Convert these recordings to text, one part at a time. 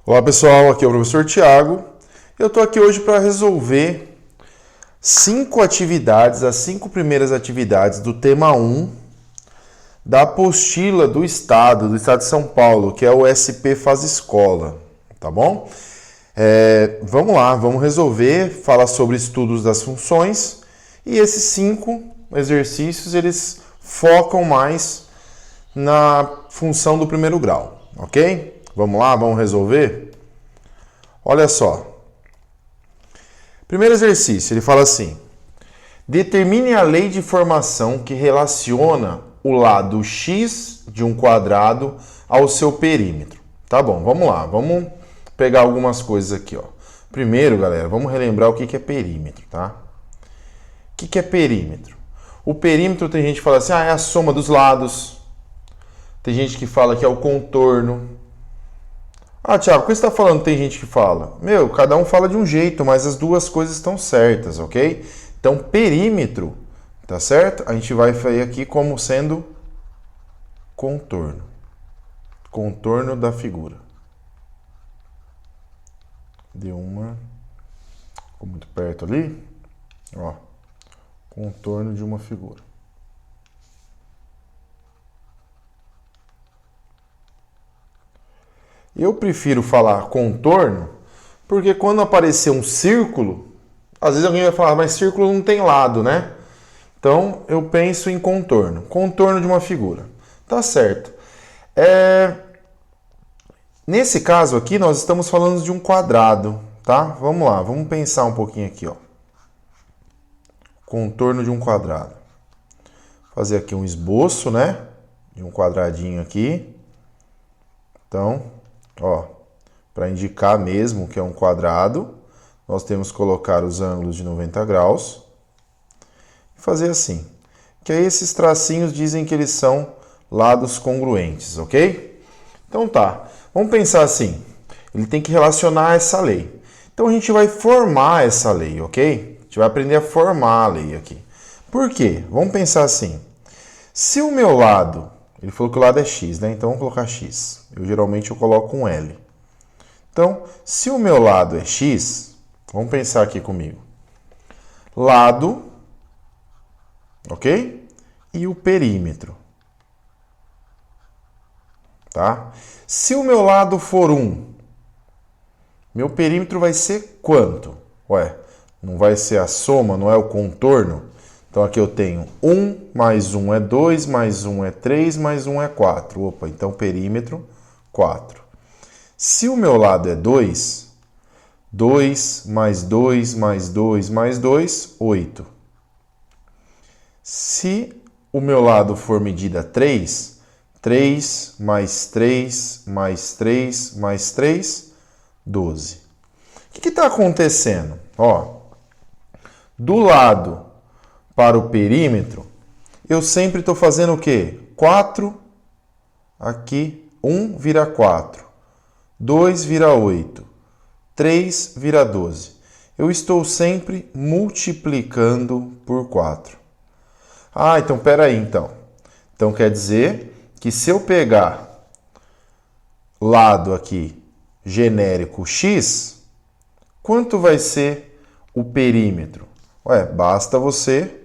Olá pessoal, aqui é o professor Tiago. Eu estou aqui hoje para resolver 5 atividades, as 5 primeiras atividades do tema 1 da apostila do Estado de São Paulo, que é o SP Faz Escola, tá bom? Vamos lá, vamos resolver, falar sobre estudos das funções e esses 5 exercícios eles focam mais na função do primeiro grau, ok? Vamos lá, vamos resolver? Olha só. Primeiro exercício, ele fala assim: determine a lei de formação que relaciona o lado x de um quadrado ao seu perímetro. Tá bom, vamos lá, vamos pegar algumas coisas aqui, ó. Primeiro, galera, vamos relembrar o que é perímetro, tá? O que é perímetro? O perímetro tem gente que fala assim, é a soma dos lados. Tem gente que fala que é o contorno. Ah, Thiago, o que você está falando? Tem gente que fala. Cada um fala de um jeito, mas as duas coisas estão certas, ok? Então, perímetro, tá certo? A gente vai ver aqui como sendo contorno. Contorno da figura. Deu uma... Ficou muito perto ali. Ó. Contorno de uma figura. Eu prefiro falar contorno, porque quando aparecer um círculo, às vezes alguém vai falar, mas círculo não tem lado, né? Então, eu penso em contorno. Contorno de uma figura. Tá certo. Nesse caso aqui, nós estamos falando de um quadrado, tá? Vamos lá, vamos pensar um pouquinho aqui, ó. Contorno de um quadrado. Fazer aqui um esboço, né? De um quadradinho aqui. Então... ó, para indicar mesmo que é um quadrado, nós temos que colocar os ângulos de 90 graus e fazer assim. Que aí esses tracinhos dizem que eles são lados congruentes, ok? Então tá, vamos pensar assim, ele tem que relacionar essa lei. Então a gente vai formar essa lei, ok? A gente vai aprender a formar a lei aqui. Por quê? Vamos pensar assim, se o meu lado... ele falou que o lado é x, né? Então, vamos colocar x. Geralmente eu coloco um L. Então, se o meu lado é x, vamos pensar aqui comigo. Lado, ok? E o perímetro. Tá? Se o meu lado for 1, meu perímetro vai ser quanto? Ué, não vai ser a soma, não é o contorno? Então, aqui eu tenho 1 mais 1 é 2, mais 1 é 3, mais 1 é 4. Opa, então perímetro, 4. Se o meu lado é 2, 2 mais 2 mais 2 mais 2, 8. Se o meu lado for medida 3, 3 mais 3 mais 3 mais 3, 12. O que está acontecendo? Ó, do lado... para o perímetro, eu sempre estou fazendo o quê? 4, aqui, 1 vira 4, 2 vira 8, 3 vira 12. Eu estou sempre multiplicando por 4. Ah, então peraí, então. Então quer dizer que se eu pegar lado aqui genérico x, quanto vai ser o perímetro? Ué, basta você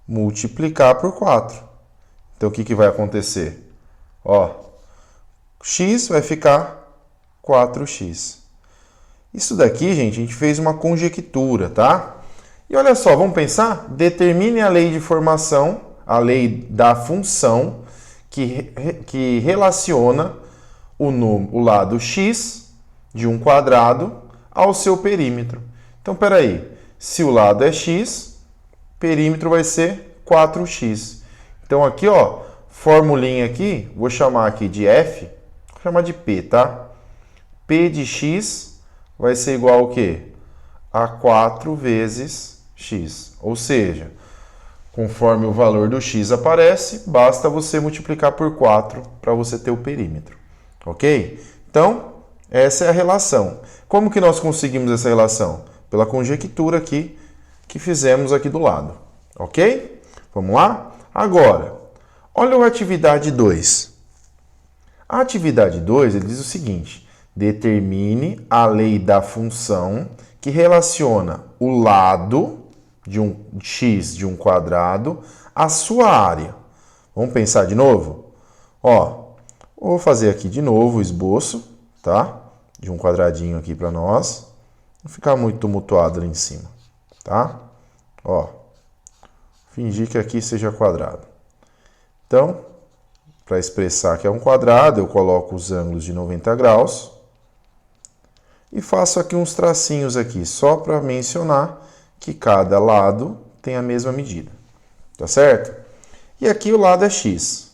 multiplicar por 4. Então, o que vai acontecer? Ó, x vai ficar 4x. Isso daqui, gente, a gente fez uma conjectura, tá? E olha só, vamos pensar? Determine a lei de formação, a lei da função que relaciona o lado x de um quadrado ao seu perímetro. Então, peraí, se o lado é x... perímetro vai ser 4x. Então aqui, ó, formulinha aqui, vou chamar aqui de F, vou chamar de P, tá? P de x vai ser igual ao quê? A 4 vezes x. Ou seja, conforme o valor do x aparece, basta você multiplicar por 4 para você ter o perímetro. Ok? Então, essa é a relação. Como que nós conseguimos essa relação? Pela conjectura aqui, que fizemos aqui do lado, ok? Vamos lá? Agora, olha a atividade 2. A atividade 2, ele diz o seguinte, Determine a lei da função que relaciona o lado de um x de um quadrado à sua área. Vamos pensar de novo? Ó, vou fazer aqui de novo o esboço, tá? De um quadradinho aqui para nós. Não ficar muito tumultuado ali em cima, tá? Ó, fingir que aqui seja quadrado. Então, para expressar que é um quadrado, eu coloco os ângulos de 90 graus e faço aqui uns tracinhos aqui, só para mencionar que cada lado tem a mesma medida, tá certo? E aqui o lado é x.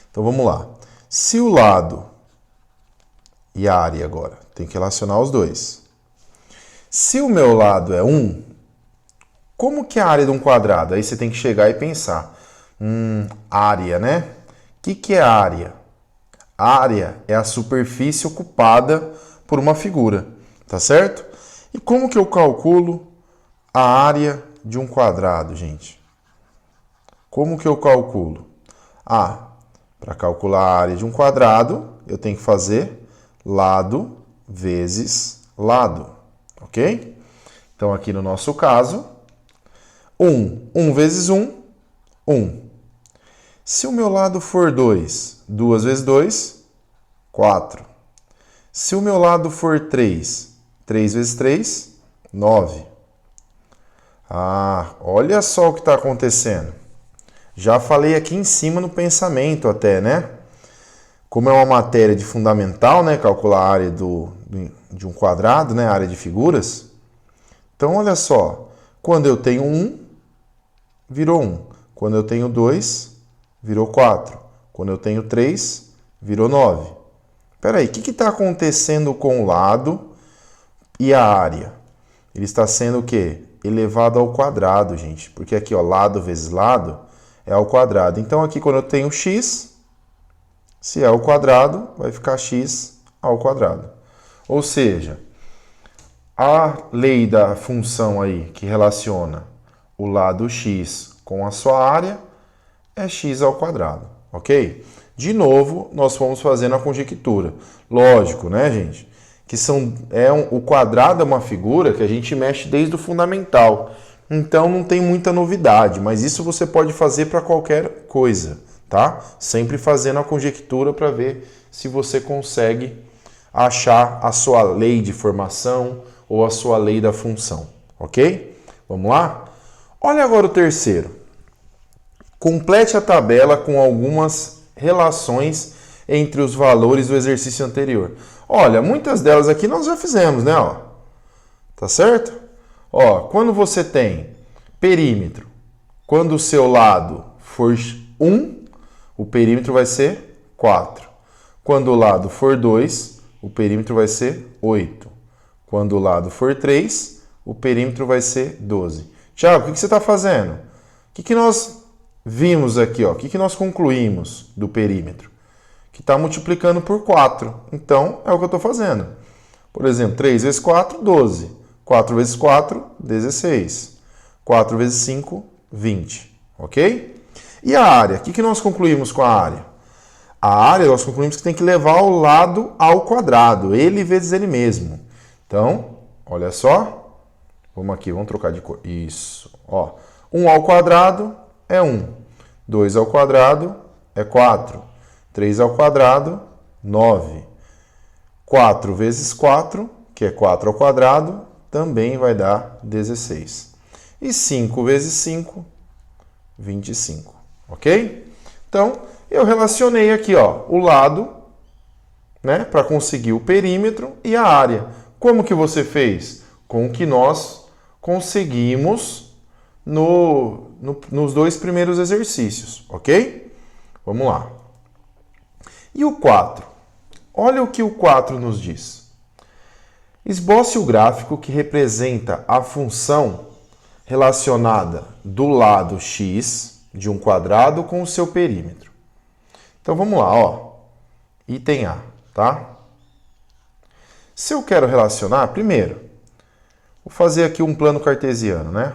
Então vamos lá. Se o lado e a área agora, tem que relacionar os dois. Se o meu lado é 1, como que é a área de um quadrado? Aí você tem que chegar e pensar. Área, né? O que é área? Área é a superfície ocupada por uma figura, tá certo? E como que eu calculo a área de um quadrado, gente? Como que eu calculo? Para calcular a área de um quadrado, eu tenho que fazer lado vezes lado, ok? Então, aqui no nosso caso, 1 vezes 1, 1. Se o meu lado for 2, 2 vezes 2, 4. Se o meu lado for 3, 3 vezes 3, 9. Olha só o que está acontecendo. Já falei aqui em cima no pensamento até, né? Como é uma matéria de fundamental, né? Calcular a área de um quadrado, né? A área de figuras. Então, olha só. Quando eu tenho 1, virou 1. Quando eu tenho 2, virou 4. Quando eu tenho 3, virou 9. Espera aí, o que está acontecendo com o lado e a área? Ele está sendo o quê? Elevado ao quadrado, gente. Porque aqui, ó, lado vezes lado é ao quadrado. Então, aqui, quando eu tenho x, se é ao quadrado, vai ficar x ao quadrado. Ou seja, a lei da função aí que relaciona o lado x com a sua área é x ao quadrado, ok? De novo, nós fomos fazendo a conjectura. Lógico, né, gente? Que o quadrado é uma figura que a gente mexe desde o fundamental. Então, não tem muita novidade, mas isso você pode fazer para qualquer coisa, tá? Sempre fazendo a conjectura para ver se você consegue achar a sua lei de formação ou a sua lei da função, ok? Vamos lá? Olha agora o terceiro. Complete a tabela com algumas relações entre os valores do exercício anterior. Olha, muitas delas aqui nós já fizemos, né? Ó, tá certo? Ó, quando você tem perímetro, quando o seu lado for 1, o perímetro vai ser 4. Quando o lado for 2, o perímetro vai ser 8. Quando o lado for 3, o perímetro vai ser 12. Tiago, o que você está fazendo? O que nós vimos aqui, ó? O que nós concluímos do perímetro? Que está multiplicando por 4. Então, é o que eu estou fazendo. Por exemplo, 3 vezes 4, 12. 4 vezes 4, 16. 4 vezes 5, 20. Ok? E a área? O que nós concluímos com a área? A área, nós concluímos que tem que levar o lado ao quadrado. Ele vezes ele mesmo. Então, olha só. Vamos aqui, vamos trocar de cor. Isso. Ó, 1 ao quadrado é 1. 2 ao quadrado é 4. 3 ao quadrado, 9. 4 vezes 4, que é 4 ao quadrado, também vai dar 16. E 5 vezes 5, 25. Ok? Então, eu relacionei aqui, ó, o lado, né, para conseguir o perímetro e a área. Como que você fez? Com o que nós conseguimos nos dois primeiros exercícios, ok? Vamos lá. E o 4? Olha o que o 4 nos diz. Esboce o gráfico que representa a função relacionada do lado x de um quadrado com o seu perímetro. Então vamos lá, ó. Item A, tá? Se eu quero relacionar, primeiro, vou fazer aqui um plano cartesiano, né?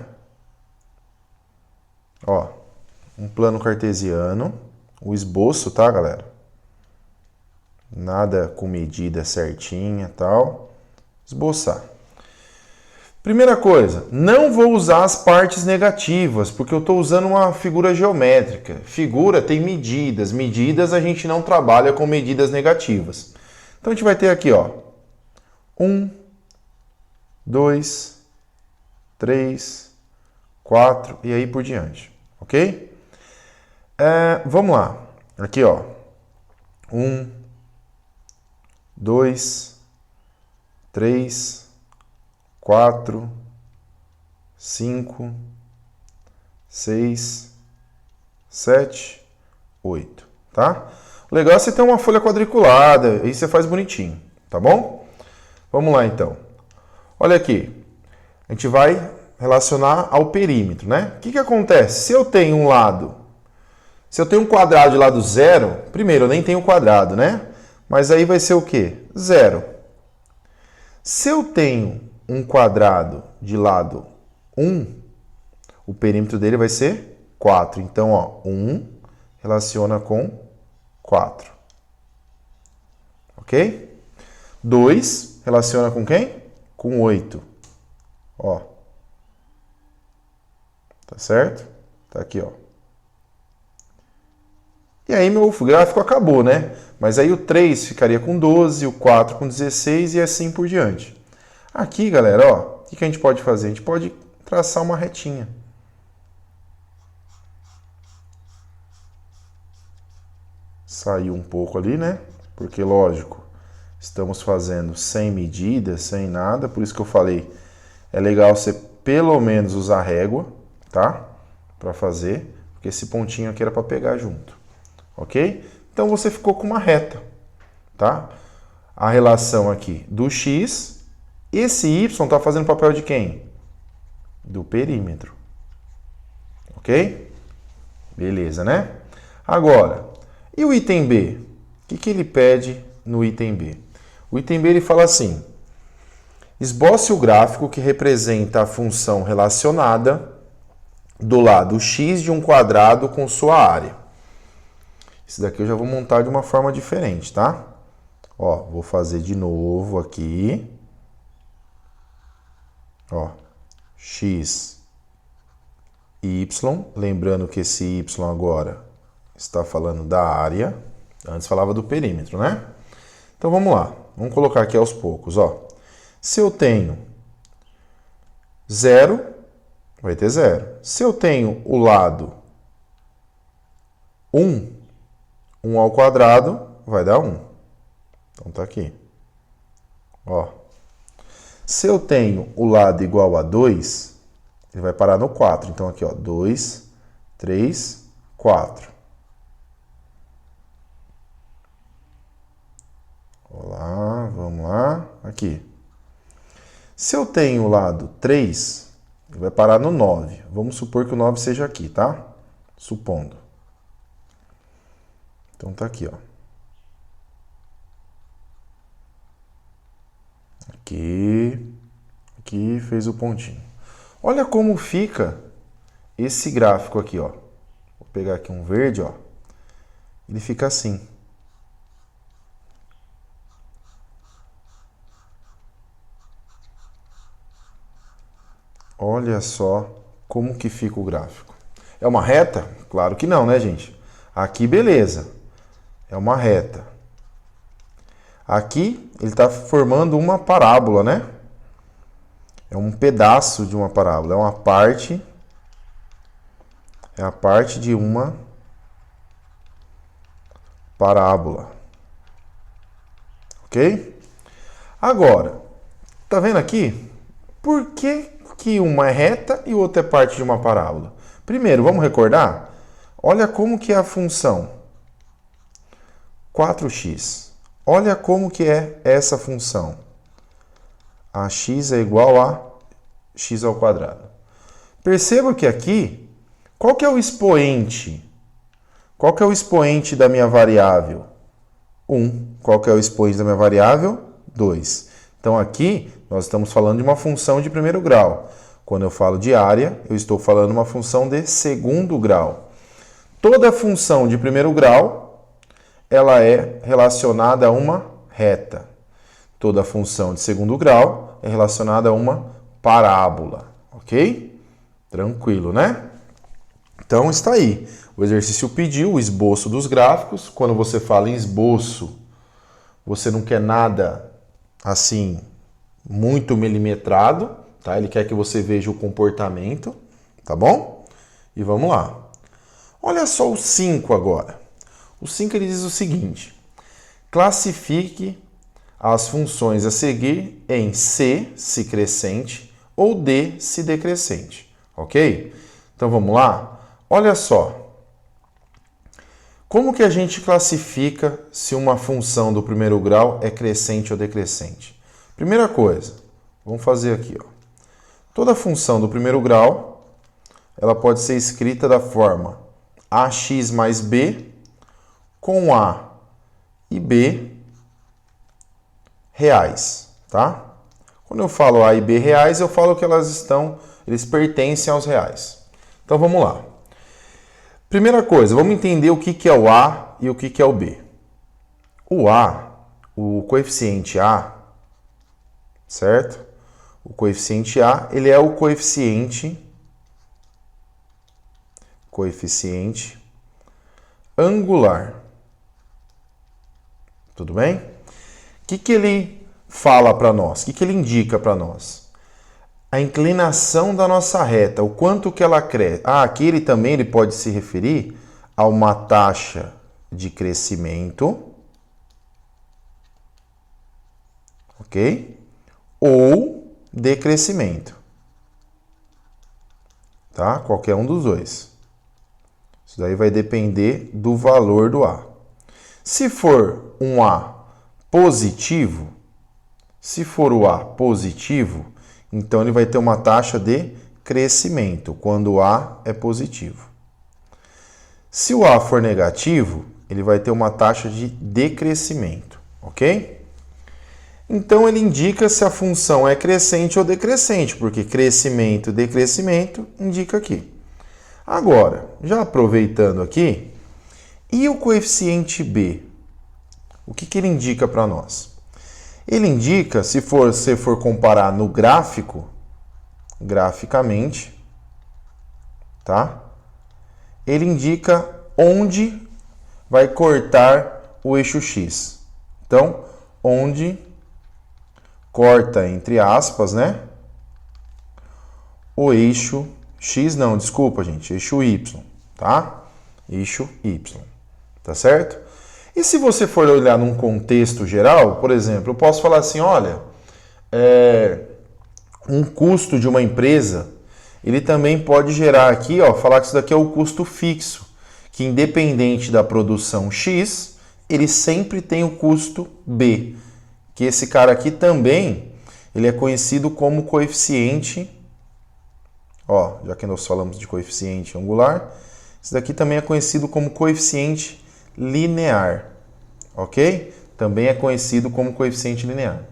Ó, um plano cartesiano, o esboço, tá, galera? Nada com medida certinha e tal. Esboçar. Primeira coisa, não vou usar as partes negativas, porque eu estou usando uma figura geométrica. Figura tem medidas. Medidas a gente não trabalha com medidas negativas. Então a gente vai ter aqui, ó, 1, 2, 3, 4 e aí por diante, ok? Vamos lá. Aqui, ó, 1, 2, 3, 4, 5, 6, 7, 8, tá? O legal é você ter uma folha quadriculada, aí você faz bonitinho, tá bom? Vamos lá, então. Olha aqui, a gente vai relacionar ao perímetro, né? O que acontece? Se eu tenho um lado, se eu tenho um quadrado de lado 0, primeiro, eu nem tenho quadrado, né? Mas aí vai ser o quê? 0. Se eu tenho um quadrado de lado 1, o perímetro dele vai ser 4. Então, ó, 1 relaciona com 4. Ok? 2 relaciona com quem? Com 8. Ó. Tá certo? Tá aqui, ó. E aí meu gráfico acabou, né? Mas aí o 3 ficaria com 12, o 4 com 16 e assim por diante. Aqui, galera, ó, o que a gente pode fazer? A gente pode traçar uma retinha. Saiu um pouco ali, né? Porque, lógico, estamos fazendo sem medida, sem nada. Por isso que eu falei, é legal você pelo menos usar régua, tá? Para fazer, porque esse pontinho aqui era para pegar junto. Ok? Então você ficou com uma reta, tá? A relação aqui do x, esse y está fazendo papel de quem? Do perímetro. Ok? Beleza, né? Agora, e o item B? O que ele pede no item B? O item B ele fala assim: esboce o gráfico que representa a função relacionada do lado x de um quadrado com sua área. Esse daqui eu já vou montar de uma forma diferente, tá? Ó, vou fazer de novo aqui. Ó, x, y. Lembrando que esse y agora está falando da área. Antes falava do perímetro, né? Então vamos lá. Vamos colocar aqui aos poucos, ó. Se eu tenho 0, vai ter 0. Se eu tenho o lado 1, 1 ao quadrado vai dar 1. Então tá aqui. Ó. Se eu tenho o lado igual a 2, ele vai parar no 4. Então aqui, ó, 2, 3, 4. Olá, vamos lá. Aqui. Se eu tenho o lado 3, ele vai parar no 9. Vamos supor que o 9 seja aqui, tá? Supondo. Então tá aqui, ó. Aqui fez o pontinho. Olha como fica esse gráfico aqui, ó. Vou pegar aqui um verde, ó. Ele fica assim. Olha só como que fica o gráfico. É uma reta? Claro que não, né, gente? Aqui, beleza. É uma reta. Aqui, ele está formando uma parábola, né? É um pedaço de uma parábola. É uma parte. É a parte de uma parábola. Ok? Agora, tá vendo aqui? Por que uma é reta e outra é parte de uma parábola? Primeiro, vamos recordar? Olha como que é a função 4x. Olha como que é essa função. A x é igual a x ao quadrado. Perceba que aqui, qual que é o expoente? Qual que é o expoente da minha variável? 1. Qual que é o expoente da minha variável? 2. Então aqui nós estamos falando de uma função de primeiro grau. Quando eu falo de área, eu estou falando de uma função de segundo grau. Toda função de primeiro grau, ela é relacionada a uma reta. Toda função de segundo grau é relacionada a uma parábola, ok? Tranquilo, né? Então está aí. O exercício pediu o esboço dos gráficos. Quando você fala em esboço, você não quer nada assim muito milimetrado, tá? Ele quer que você veja o comportamento, tá bom? E vamos lá. Olha só o 5 agora. O 5 ele diz o seguinte: classifique as funções a seguir em C, se crescente, ou D, se decrescente, ok? Então vamos lá? Olha só. Como que a gente classifica se uma função do primeiro grau é crescente ou decrescente? Primeira coisa, vamos fazer aqui, ó. Toda função do primeiro grau, ela pode ser escrita da forma ax mais b com a e b reais, tá? Quando eu falo a e b reais, eu falo que eles pertencem aos reais. Então vamos lá. Primeira coisa, vamos entender o que é o a e o que é o b. O a, o coeficiente a, certo? O coeficiente a, ele é o coeficiente angular. Tudo bem? O que ele fala para nós? O que ele indica para nós? A inclinação da nossa reta, o quanto que ela cresce. Aqui ele pode se referir a uma taxa de crescimento, ok? Ou decrescimento, tá? Qualquer um dos dois. Isso daí vai depender do valor do A. Se for um A positivo, então ele vai ter uma taxa de crescimento, quando o A é positivo. Se o A for negativo, ele vai ter uma taxa de decrescimento, ok? Então ele indica se a função é crescente ou decrescente, porque crescimento e decrescimento indica aqui. Agora, já aproveitando aqui, e o coeficiente B? O que ele indica para nós? Ele indica, se você for comparar no gráfico, graficamente, tá? Ele indica onde vai cortar o eixo X. Então, onde corta, entre aspas, né? O eixo X, não, desculpa, gente, eixo Y, tá? Eixo Y, tá certo? E se você for olhar num contexto geral, por exemplo, eu posso falar assim, olha, um custo de uma empresa, ele também pode gerar aqui, ó, falar que isso daqui é o custo fixo, que independente da produção X, ele sempre tem o custo B, que esse cara aqui também, ele é conhecido como coeficiente, ó, já que nós falamos de coeficiente angular, esse daqui também é conhecido como coeficiente linear, ok? Também é conhecido como coeficiente linear.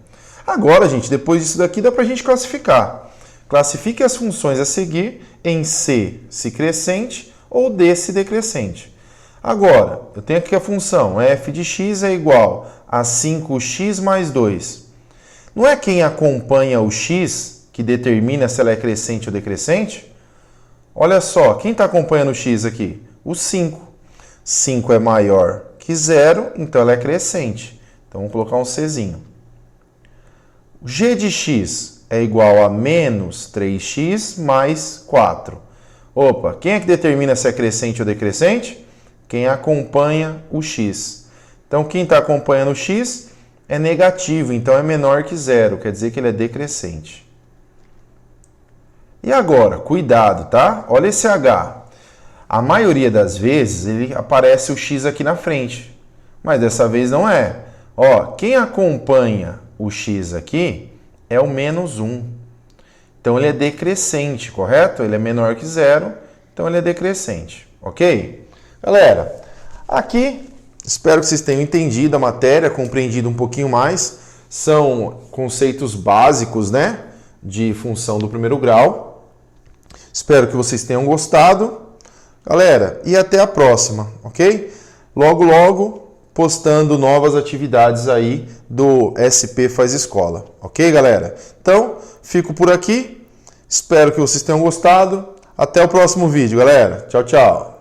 Agora, gente, depois disso daqui dá para a gente classificar. Classifique as funções a seguir em C, se crescente, ou D, se decrescente. Agora, eu tenho aqui a função f de x é igual a 5x mais 2. Não é quem acompanha o x que determina se ela é crescente ou decrescente? Olha só, quem está acompanhando o x aqui? O 5. 5 é maior que 0, então ela é crescente. Então vamos colocar um Czinho. G de x é igual a menos 3x mais 4. Opa, quem é que determina se é crescente ou decrescente? Quem acompanha o x. Então quem está acompanhando o x é negativo, então é menor que 0, quer dizer que ele é decrescente. E agora, cuidado, tá? Olha esse H. A maioria das vezes ele aparece o x aqui na frente, mas dessa vez não é. Ó, quem acompanha o x aqui é o menos 1. Então ele é decrescente, correto? Ele é menor que 0, então ele é decrescente, ok? Galera, aqui espero que vocês tenham entendido a matéria, compreendido um pouquinho mais. São conceitos básicos, né, de função do primeiro grau. Espero que vocês tenham gostado. Galera, e até a próxima, ok? Logo, logo postando novas atividades aí do SP Faz Escola. Ok, galera? Então, fico por aqui. Espero que vocês tenham gostado. Até o próximo vídeo, galera. Tchau, tchau.